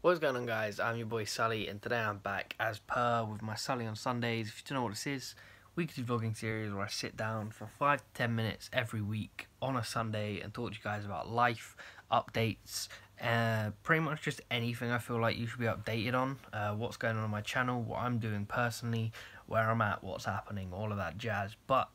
What's going on, guys? I'm your boy SuLLy, and today I'm back as per with my SuLLy on Sundays. If you don't know what this is, weekly vlogging series where I sit down for 5 to 10 minutes every week on a Sunday and talk to you guys about life, updates, pretty much just anything I feel like you should be updated on, what's going on my channel, what I'm doing personally, where I'm at, what's happening, all of that jazz. But,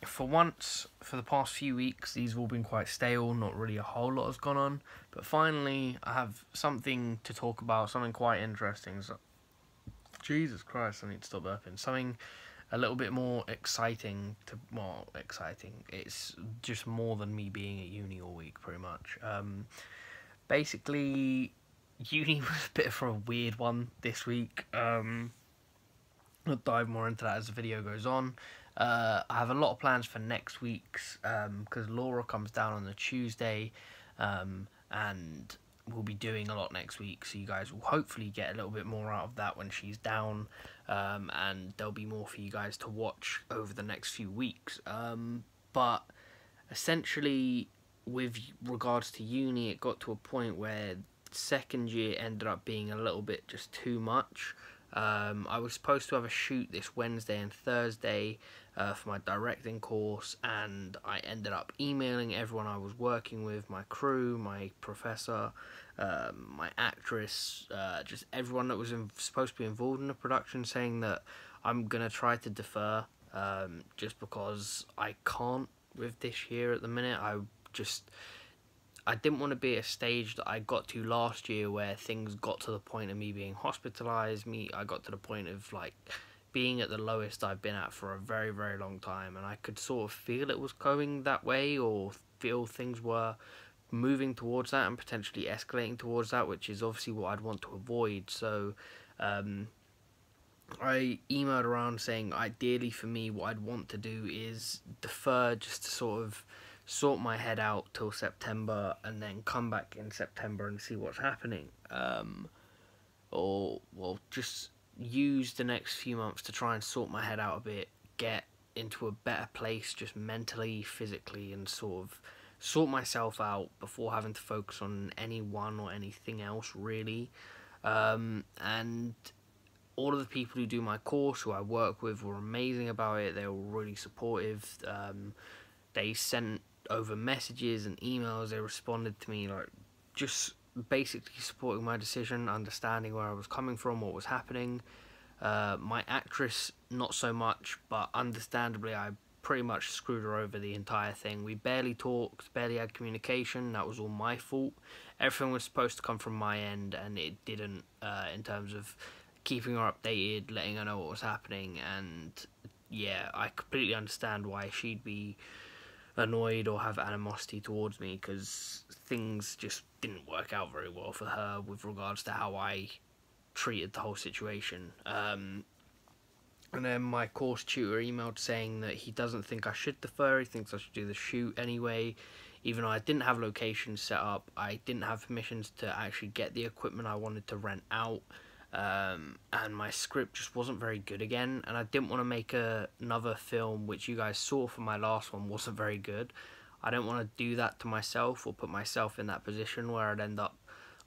for once, for the past few weeks, these have all been quite stale, not really a whole lot has gone on, but finally I have something to talk about, something quite interesting. So, Jesus Christ, I need to stop burping. Something a little bit more exciting, it's just more than me being at uni all week, pretty much. Basically, uni was a bit of a weird one this week. I'll dive more into that as the video goes on. I have a lot of plans for next week's, because Laura comes down on the Tuesday, and we'll be doing a lot next week, so you guys will hopefully get a little bit more out of that when she's down, and there'll be more for you guys to watch over the next few weeks. But essentially, with regards to uni, it got to a point where second year ended up being a little bit just too much. I was supposed to have a shoot this Wednesday and Thursday for my directing course, and I ended up emailing everyone I was working with, my crew, my professor, my actress, just everyone that was supposed to be involved in the production, saying that I'm going to try to defer, just because I can't with this year at the minute. I didn't want to be at a stage that I got to last year where things got to the point of me being hospitalised. I got to the point of like being at the lowest I've been at for a very, very long time, and I could sort of feel it was going that way, or feel things were moving towards that and potentially escalating towards that, which is obviously what I'd want to avoid. So I emailed around saying ideally for me what I'd want to do is defer, just to sort of sort my head out till September, and then come back in September and see what's happening, or well, just use the next few months to try and sort my head out a bit, get into a better place just mentally, physically, and sort of sort myself out before having to focus on anyone or anything else really. And all of the people who do my course, who I work with, were amazing about it. They were really supportive. They sent over messages and emails. They responded to me, like, just basically supporting my decision, understanding where I was coming from, what was happening. My actress, not so much, but understandably I pretty much screwed her over the entire thing. We barely talked, barely had communication. That was all my fault. Everything was supposed to come from my end, and it didn't, in terms of keeping her updated, letting her know what was happening. And yeah, I completely understand why she'd be annoyed or have animosity towards me, because things just didn't work out very well for her with regards to how I treated the whole situation. And then my course tutor emailed saying that he doesn't think I should defer, he thinks I should do the shoot anyway, even though I didn't have locations set up, I didn't have permissions to actually get the equipment I wanted to rent out. And my script just wasn't very good again, and I didn't want to make another film, which you guys saw from my last one wasn't very good. I don't want to do that to myself, or put myself in that position where I'd end up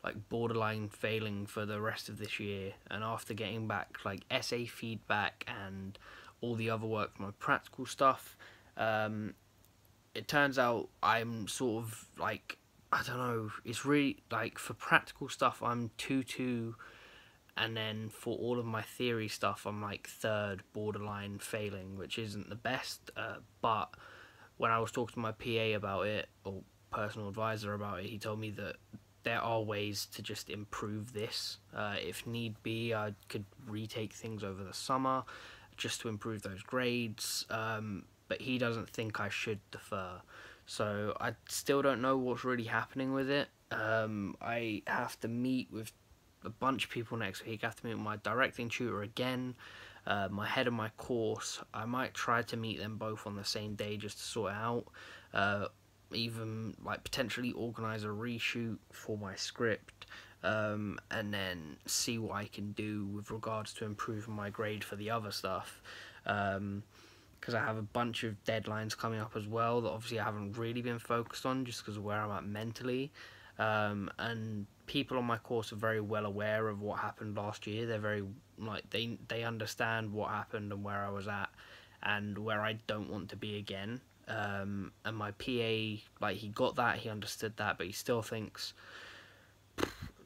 like borderline failing for the rest of this year. And after getting back like essay feedback and all the other work for my practical stuff, it turns out I'm sort of like, I don't know, it's really like for practical stuff I'm 2-2, and then for all of my theory stuff, I'm like 3rd, borderline failing, which isn't the best. But when I was talking to my PA about it, or personal advisor about it, he told me that there are ways to just improve this. If need be, I could retake things over the summer just to improve those grades. But he doesn't think I should defer. So I still don't know what's really happening with it. I have to meet with a bunch of people next week. I have to meet with my directing tutor again, my head of my course. I might try to meet them both on the same day just to sort it out, even like potentially organise a reshoot for my script, and then see what I can do with regards to improving my grade for the other stuff, because I have a bunch of deadlines coming up as well that obviously I haven't really been focused on just because of where I'm at mentally. and people on my course are very well aware of what happened last year. They're very, like, they understand what happened and where I was at and where I don't want to be again. And my PA, like, he got that, he understood that, but he still thinks,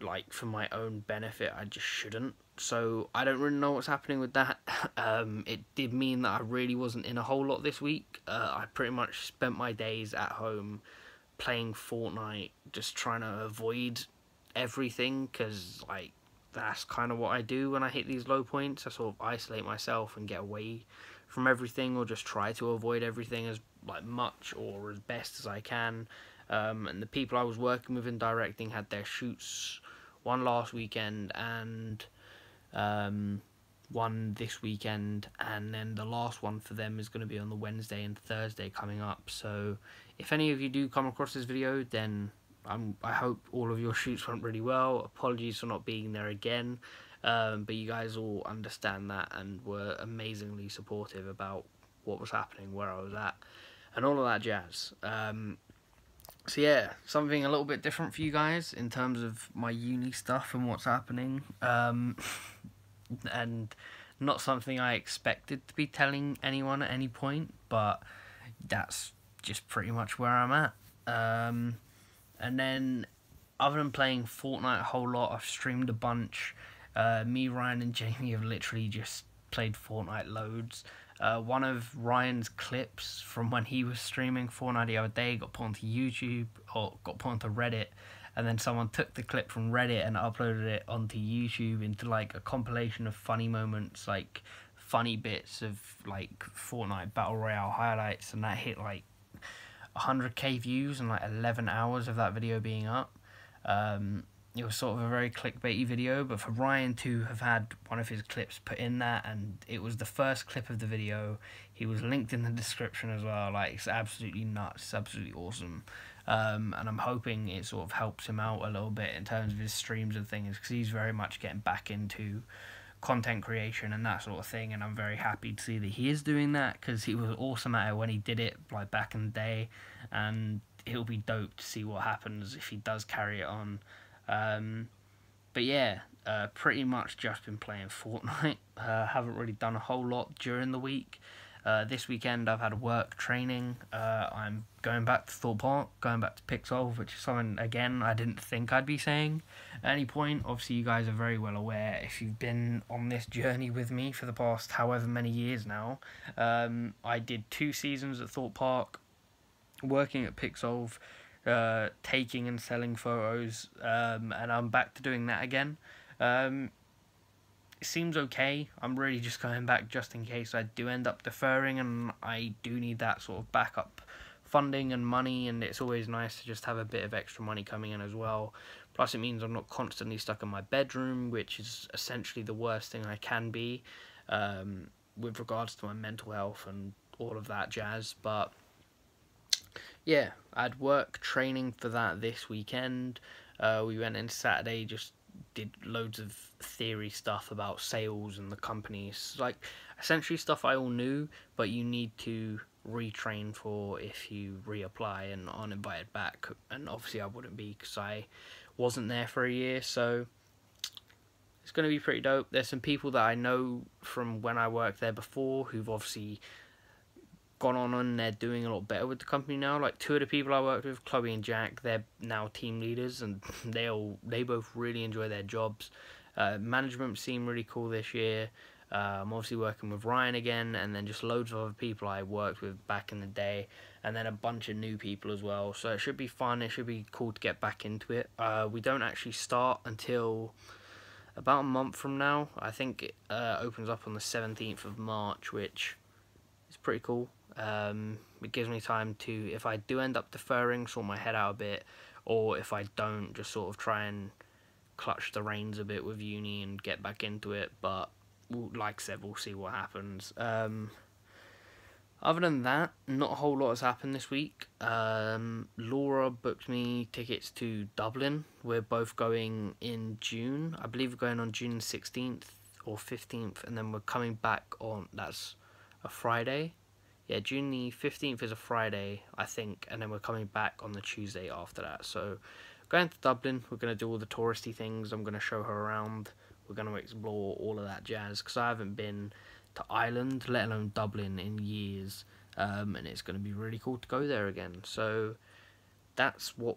like, for my own benefit, I just shouldn't. So I don't really know what's happening with that. It did mean that I really wasn't in a whole lot this week. I pretty much spent my days at home playing Fortnite, just trying to avoid everything, because, like, that's kind of what I do when I hit these low points. I sort of isolate myself and get away from everything, or just try to avoid everything as, like, much or as best as I can. And the people I was working with and directing had their shoots, one last weekend and one this weekend, and then the last one for them is going to be on the Wednesday and Thursday coming up. So if any of you do come across this video, then I hope all of your shoots went really well. Apologies for not being there again, but you guys all understand that and were amazingly supportive about what was happening, where I was at, and all of that jazz. So yeah, something a little bit different for you guys in terms of my uni stuff and what's happening, and not something I expected to be telling anyone at any point, but that's just pretty much where I'm at. And then, other than playing Fortnite a whole lot, I've streamed a bunch. Me, Ryan and Jamie have literally just played Fortnite loads. One of Ryan's clips from when he was streaming Fortnite the other day got put onto YouTube, or got put onto Reddit, and then someone took the clip from Reddit and uploaded it onto YouTube into, like, a compilation of funny moments, like funny bits of, like, Fortnite Battle Royale highlights, and that hit like 100k views and like 11 hours of that video being up. It was sort of a very clickbaity video, but for Ryan to have had one of his clips put in that, and it was the first clip of the video, he was linked in the description as well. Like, it's absolutely nuts, it's absolutely awesome. And I'm hoping it sort of helps him out a little bit in terms of his streams and things, because he's very much getting back into content creation and that sort of thing, and I'm very happy to see that he is doing that, because he was awesome at it when he did it, like, back in the day, and it'll be dope to see what happens if he does carry it on. But yeah, pretty much just been playing Fortnite. Haven't really done a whole lot during the week. This weekend I've had work training. I'm going back to Thorpe Park, going back to Pixel, which is something, again, I didn't think I'd be saying at any point. Obviously, you guys are very well aware, if you've been on this journey with me for the past however many years now. I did 2 seasons at Thorpe Park, working at Pixel, taking and selling photos, and I'm back to doing that again. It seems okay. I'm really just going back just in case I do end up deferring, and I do need that sort of backup funding and money, and it's always nice to just have a bit of extra money coming in as well. Plus, it means I'm not constantly stuck in my bedroom, which is essentially the worst thing I can be, with regards to my mental health and all of that jazz. But yeah, I'd work training for that this weekend. We went in Saturday, just did loads of theory stuff about sales and the companies, like, essentially stuff I all knew, but you need to retrain for if you reapply and aren't invited back. And obviously I wouldn't be, because I wasn't there for a year, so it's going to be pretty dope. There's some people that I know from when I worked there before who've obviously gone on and they're doing a lot better with the company now. Like, 2 of the people I worked with, Chloe and Jack, they're now team leaders, and they both really enjoy their jobs. Management seemed really cool this year. I'm obviously working with Ryan again, and then just loads of other people I worked with back in the day, and then a bunch of new people as well. So it should be fun. It should be cool to get back into it. We don't actually start until about a month from now. I think it opens up on the 17th of March, which is pretty cool. It gives me time to, if I do end up deferring, sort my head out a bit, or if I don't, just sort of try and clutch the reins a bit with uni and get back into it. But like I said, we'll see what happens. Other than that, not a whole lot has happened this week. Laura booked me tickets to Dublin. We're both going in June. I believe we're going on June 16th or 15th, and then we're coming back on, that's a Friday. Yeah, June the 15th is a Friday, I think, and then we're coming back on the Tuesday after that. So, going to Dublin, we're going to do all the touristy things. I'm going to show her around. We're going to explore all of that jazz, because I haven't been to Ireland, let alone Dublin, in years. And it's going to be really cool to go there again. So, that's what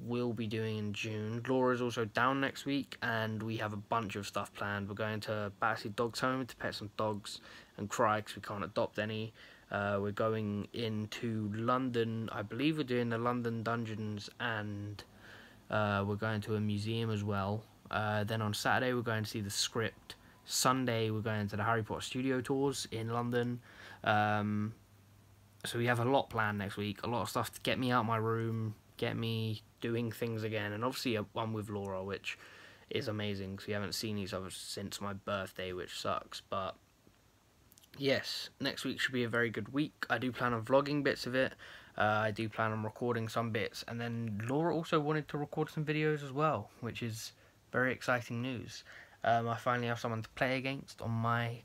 we'll be doing in June. Laura's also down next week, and we have a bunch of stuff planned. We're going to Battersea Dogs Home to pet some dogs and cry because we can't adopt any. We're going into London. I believe we're doing the London Dungeons, and we're going to a museum as well. Then on Saturday we're going to see the Script. Sunday we're going to the Harry Potter studio tours in London. So we have a lot planned next week. A lot of stuff to get me out my room, get me doing things again, and obviously one with Laura, which is amazing because we haven't seen each other since my birthday, which sucks. But yes, next week should be a very good week. I do plan on vlogging bits of it. I do plan on recording some bits, and then Laura also wanted to record some videos as well, which is very exciting news. I finally have someone to play against on my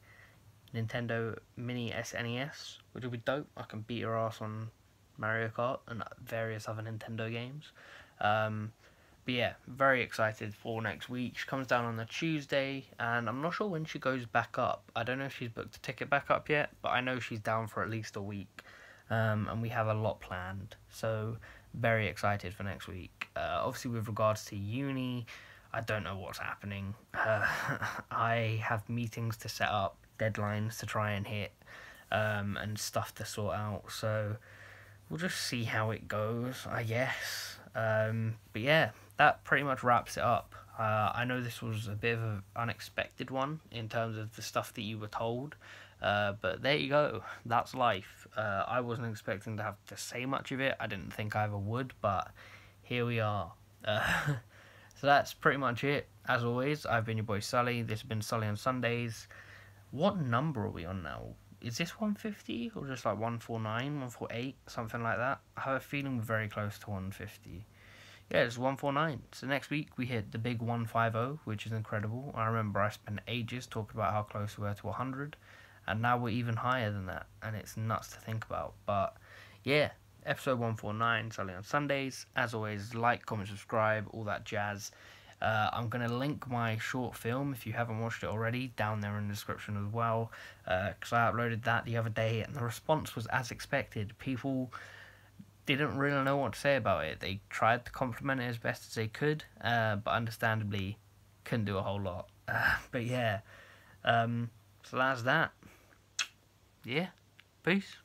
Nintendo Mini SNES, which will be dope. I can beat her ass on Mario Kart and various other Nintendo games. But yeah, very excited for next week. She comes down on a Tuesday, and I'm not sure when she goes back up. I don't know if she's booked a ticket back up yet, but I know she's down for at least a week. And we have a lot planned, so very excited for next week. Obviously, with regards to uni, I don't know what's happening. I have meetings to set up, deadlines to try and hit, and stuff to sort out, so we'll just see how it goes, I guess. But yeah, that pretty much wraps it up. I know this was a bit of an unexpected one in terms of the stuff that you were told, but there you go, that's life. I wasn't expecting to have to say much of it. I didn't think I ever would, but here we are. So that's pretty much it. As always, I've been your boy SuLLy. This has been SuLLy on Sundays. What number are we on now? Is this 150 or just like 149, 148, something like that? I have a feeling we're very close to 150. Yeah, it's 149. So next week we hit the big 150, which is incredible. I remember I spent ages talking about how close we were to 100, and now we're even higher than that, and it's nuts to think about. But yeah, episode 149, SuLLy on Sundays. As always, like, comment, subscribe, all that jazz. I'm going to link my short film, if you haven't watched it already, down there in the description as well, because I uploaded that the other day, and the response was as expected. People didn't really know what to say about it. They tried to compliment it as best as they could, but understandably couldn't do a whole lot. But yeah, so that's that. Yeah, peace.